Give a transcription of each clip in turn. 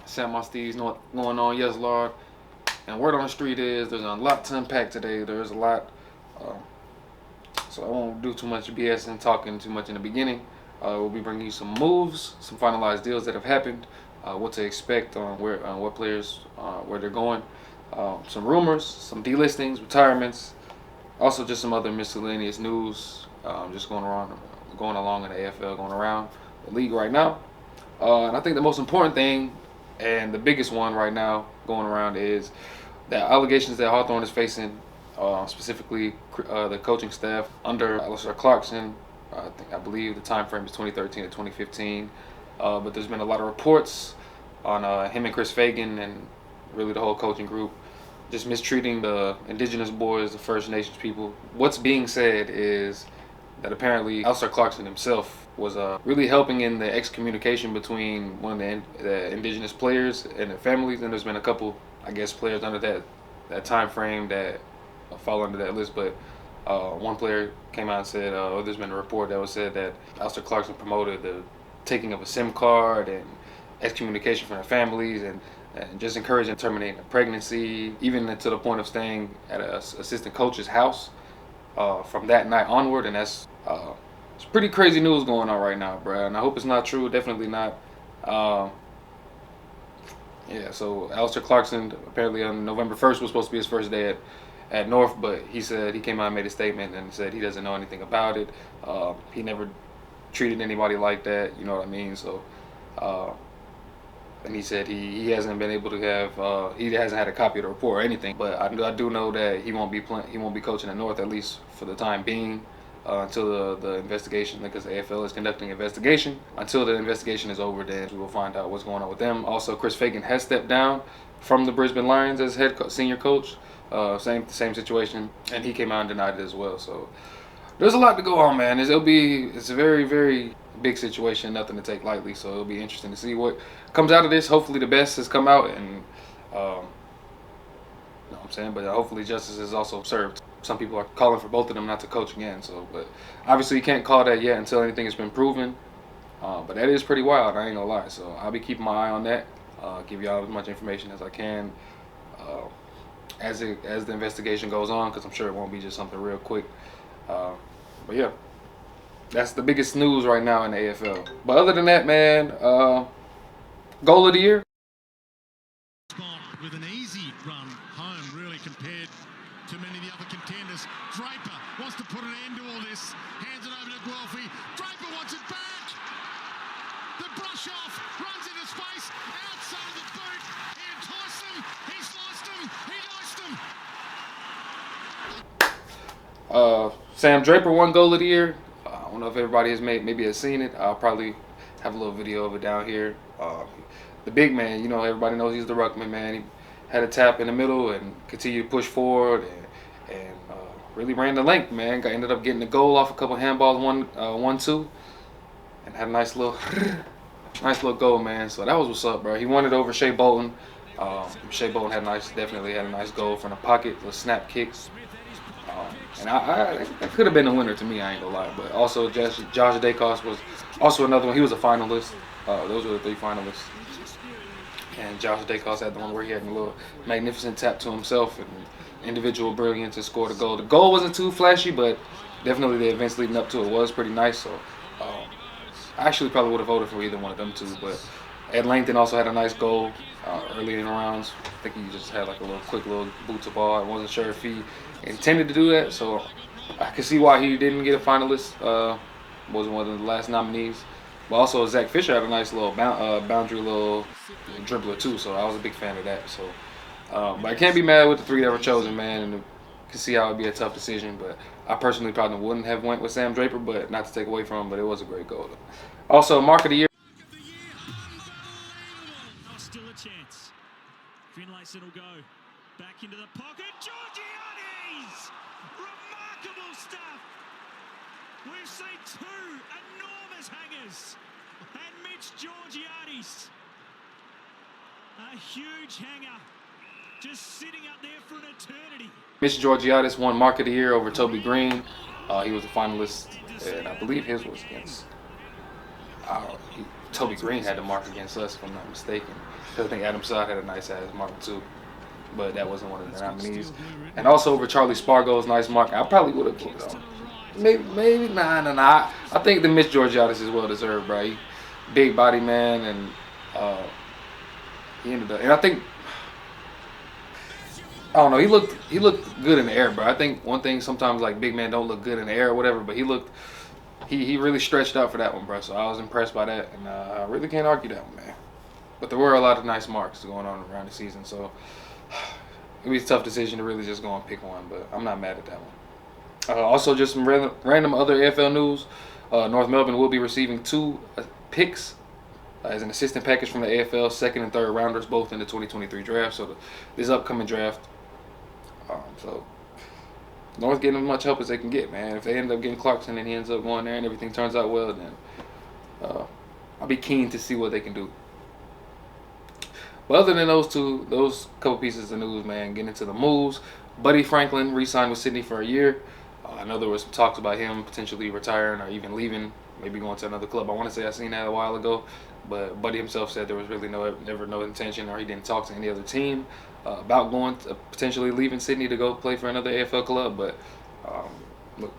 Sam my Steez, know what's going on? Yes, Lord. And word on the street is there's a lot to unpack today. There's a lot. Uh, so I won't do too much BS and talking too much in the beginning. We'll be bringing you some moves, some finalized deals that have happened, what to expect on what players, where they're going, some rumors, some delistings, retirements, also just some other miscellaneous news, just going along in the AFL, going around the league right now. And I think the most important thing and the biggest one right now going around is the allegations that Hawthorn is facing, specifically the coaching staff under Clarkson. I believe the time frame is 2013 to 2015. But there's been a lot of reports on him and Chris Fagan and really the whole coaching group just mistreating the indigenous boys, the First Nations people. What's being said is that apparently Alistair Clarkson himself was really helping in the excommunication between one of the indigenous players and their families. And there's been a couple, I guess, players under that time frame that fall under that list. But one player came out and said, there's been a report that was said that Alistair Clarkson promoted the taking of a SIM card and excommunication from their families and just encouraging terminating a pregnancy, even to the point of staying at an assistant coach's house from that night onward. And that's it's pretty crazy news going on right now, bro. And I hope it's not true. Definitely not. Yeah, so Alistair Clarkson apparently on November 1st was supposed to be his first day at North, but he said he came out and made a statement and said he doesn't know anything about it. He never treated anybody like that, you know what I mean? So, and he said he hasn't been able to have he hasn't had a copy of the report or anything. But I do know that he won't be coaching at North, at least for the time being, until the investigation, because the AFL is conducting an investigation. Until the investigation is over, then we will find out what's going on with them. Also, Chris Fagan has stepped down from the Brisbane Lions as senior coach. Same situation, and he came out and denied it as well. So there's a lot to go on, man. It's a very, very big situation, nothing to take lightly. So it'll be interesting to see what comes out of this. Hopefully the best has come out, and you know what I'm saying. But hopefully justice is also served. Some people are calling for both of them not to coach again. So, but obviously you can't call that yet until anything has been proven. But that is pretty wild. I ain't gonna lie. So I'll be keeping my eye on that. Give y'all as much information as I can. As the investigation goes on, because I'm sure it won't be just something real quick. But yeah, that's the biggest news right now in the AFL. But other than that, man, goal of the year. With an easy run home, really, compared to many of the other contenders. Draper wants to put an end to all this. Hands it over to Guelphy. Draper wants it back. The brush off, runs into space, outside the boot. He enticed him. He sliced him. He diced him. Sam Draper won goal of the year. I don't know if everybody maybe has seen it. I'll probably have a little video of it down here. The big man, you know, everybody knows he's the ruckman, man. He had a tap in the middle and continued to push forward and really ran the length, man. Ended up getting the goal off a couple handballs, 1-2, and had a nice little goal, man. So that was what's up, bro. He won it over Shea Bolton. Shea Bolton definitely had a nice goal from the pocket, little snap kicks. And that could have been a winner to me, I ain't gonna lie. But also, Josh Dacos was also another one. He was a finalist. Those were the three finalists. And Josh Dacos had the one where he had a little magnificent tap to himself and individual brilliance and scored a goal. The goal wasn't too flashy, but definitely the events leading up to it was pretty nice. So I actually probably would have voted for either one of them two. But Ed Langton also had a nice goal early in the rounds. I think he just had like a quick little boot to ball. I wasn't sure if he intended to do that, so I can see why he didn't get a finalist. Wasn't one of the last nominees. But also Zach Fisher had a nice little boundary little dribbler too, so I was a big fan of that. So, but I can't be mad with the three that were chosen, man, and can see how it'd be a tough decision. But I personally probably wouldn't have went with Sam Draper, but not to take away from him, but it was a great goal. Also, mark of the year. Still a chance. Finlayson will go back into the pocket. Georgiades! Remarkable stuff. We've seen two enormous hangers. And Mitch Georgiades, a huge hanger, just sitting up there for an eternity. Mitch Georgiades won mark of the year over Toby Green. He was a finalist, and I believe his was against Toby Green had the mark against us, if I'm not mistaken. I think Adam Sod had a nice ass mark too, but that wasn't one of the nominees. And also over Charlie Spargo's nice mark, I probably would have put it on. Maybe nah. I think the Mitch Georgiadis is well deserved, bro. He, big body man, and he ended up. And I think I don't know. He looked good in the air, bro. I think one thing sometimes like big men don't look good in the air or whatever, but he really stretched out for that one, bro. So I was impressed by that, and I really can't argue that one, man. But there were a lot of nice marks going on around the season, so it'd be a tough decision to really just go and pick one, but I'm not mad at that one. Also, just some random other AFL news. North Melbourne will be receiving 2 picks as an assistant package from the AFL, second and third rounders, both in the 2023 draft. So this upcoming draft. So North getting as much help as they can get, man. If they end up getting Clarkson and he ends up going there and everything turns out well, then I'll be keen to see what they can do. But other than those couple pieces of news, man, getting into the moves. Buddy Franklin re-signed with Sydney for a year. I know there was some talks about him potentially retiring or even leaving, maybe going to another club. I want to say I seen that a while ago, but Buddy himself said there was really never no intention, or he didn't talk to any other team about going to potentially leaving Sydney to go play for another AFL club. But look,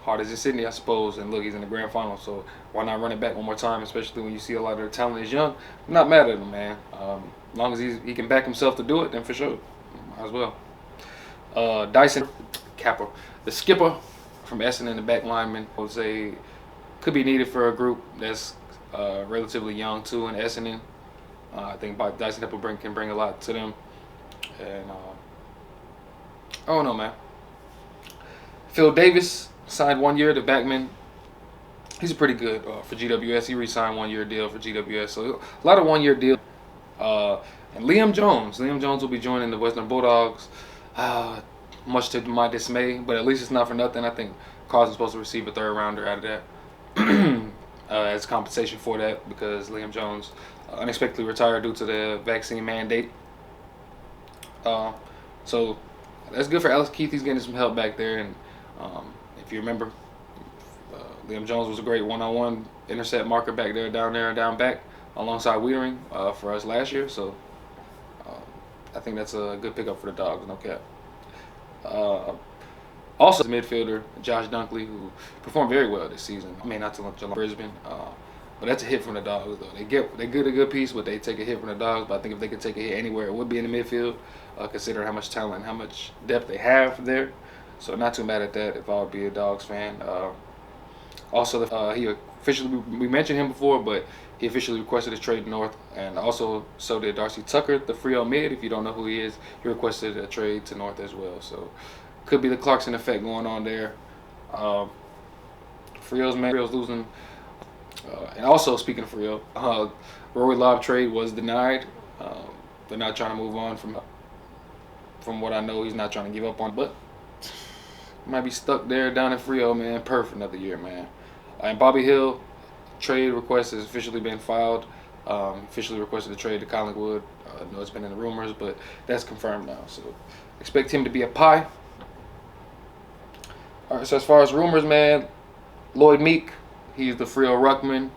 hard as in Sydney, I suppose, and look, he's in the grand final, so why not run it back one more time, especially when you see a lot of their talent is young. I'm not mad at him, man. As long as he can back himself to do it, then for sure, might as well. Dyson Capper, the skipper from Essendon, the back lineman, I would say could be needed for a group that's relatively young too in Essendon. I think Dyson Capper can bring a lot to them. And I don't know, man. Phil Davis signed 1 year. The backman, he's pretty good for GWS. He re-signed 1 year deal for GWS. So a lot of 1 year deals. And Liam Jones will be joining the Western Bulldogs. Much to my dismay, but at least it's not for nothing. I think Carson's supposed to receive a third rounder out of that as compensation for that, because Liam Jones unexpectedly retired due to the vaccine mandate. So that's good for Alex Keith. He's getting some help back there, and if you remember, Liam Jones was a great one-on-one intercept marker back there, down back, alongside Wiedering for us last year. So I think that's a good pickup for the Dogs, no cap. Also, the midfielder Josh Dunkley, who performed very well this season. I mean, not too much on Brisbane, but that's a hit from the Dogs though. They get a good piece, but they take a hit from the Dogs. But I think if they could take a hit anywhere, it would be in the midfield, considering how much talent and how much depth they have there. So not too mad at that if I would be a Dogs fan. Also, he officially, we mentioned him before, but he officially requested a trade north, and also so did Darcy Tucker, the Freo mid. If you don't know who he is, he requested a trade to north as well. So could be the Clarkson effect going on there. Freo's losing. And also, speaking of Freo, Rory Lobb trade was denied. They're not trying to move on from what I know. He's not trying to give up on, but might be stuck there down in Freo, man. For another year, man. And Bobby Hill trade request has officially been filed. Officially requested a trade to Collingwood. I know it's been in the rumors, but that's confirmed now. So expect him to be a pie. All right. So as far as rumors, man, Lloyd Meek, he's the Freo ruckman.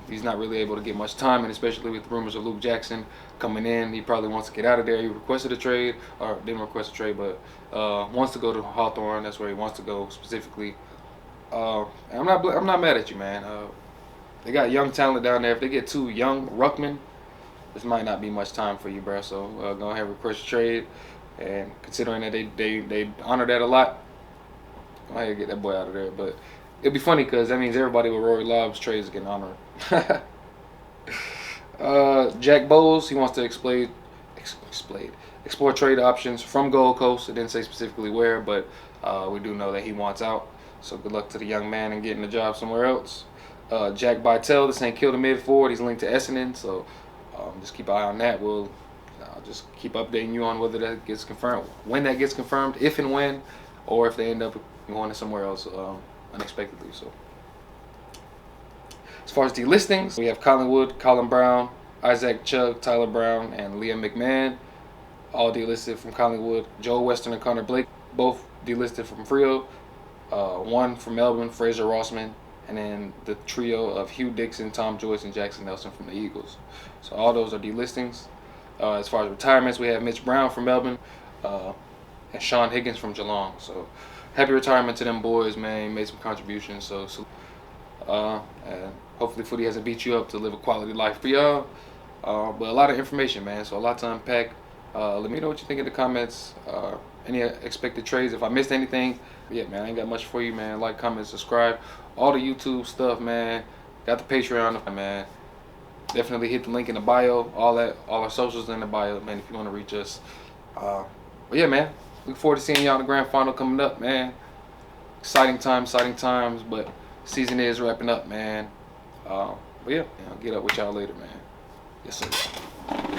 He's not really able to get much time, and especially with rumors of Luke Jackson coming in, he probably wants to get out of there. He requested a trade, or didn't request a trade, but wants to go to Hawthorn. That's where he wants to go specifically. And I'm not mad at you, man. They got young talent down there. If they get 2 young ruckmen, this might not be much time for you, bro. So go ahead and request a trade. And considering that they honor that a lot, go ahead and get that boy out of there. But it'd be funny because that means everybody with Rory Lobb's trades getting honored. Jack Bowles, he wants to explore trade options from Gold Coast. It didn't say specifically where, but we do know that he wants out. So good luck to the young man in getting a job somewhere else. Jack Bytel, the St. Kilda mid forward, he's linked to Essendon, so just keep an eye on that. I'll just keep updating you on whether that gets confirmed, when that gets confirmed, if and when, or if they end up going to somewhere else unexpectedly. So as far as delistings, we have Collingwood, Colin Brown, Isaac Chugg, Tyler Brown, and Liam McMahon, all delisted from Collingwood. Joel Weston and Connor Blake, both delisted from Freo. One from Melbourne, Fraser Rossman, and then the trio of Hugh Dixon, Tom Joyce, and Jackson Nelson from the Eagles. So all those are delistings. As far as retirements, we have Mitch Brown from Melbourne, and Sean Higgins from Geelong. So happy retirement to them boys, man. Made some contributions. So and hopefully footy hasn't beat you up to live a quality life for y'all. But a lot of information, man. So a lot to unpack. Let me know what you think in the comments. Any expected trades. If I missed anything, yeah, man, I ain't got much for you, man. Like, comment, subscribe. All the YouTube stuff, man. Got the Patreon, man. Definitely hit the link in the bio. All our socials in the bio, man, if you want to reach us. But yeah, man. Look forward to seeing y'all in the grand final coming up, man. Exciting times, but season is wrapping up, man. But yeah, I'll get up with y'all later, man. Yes, sir.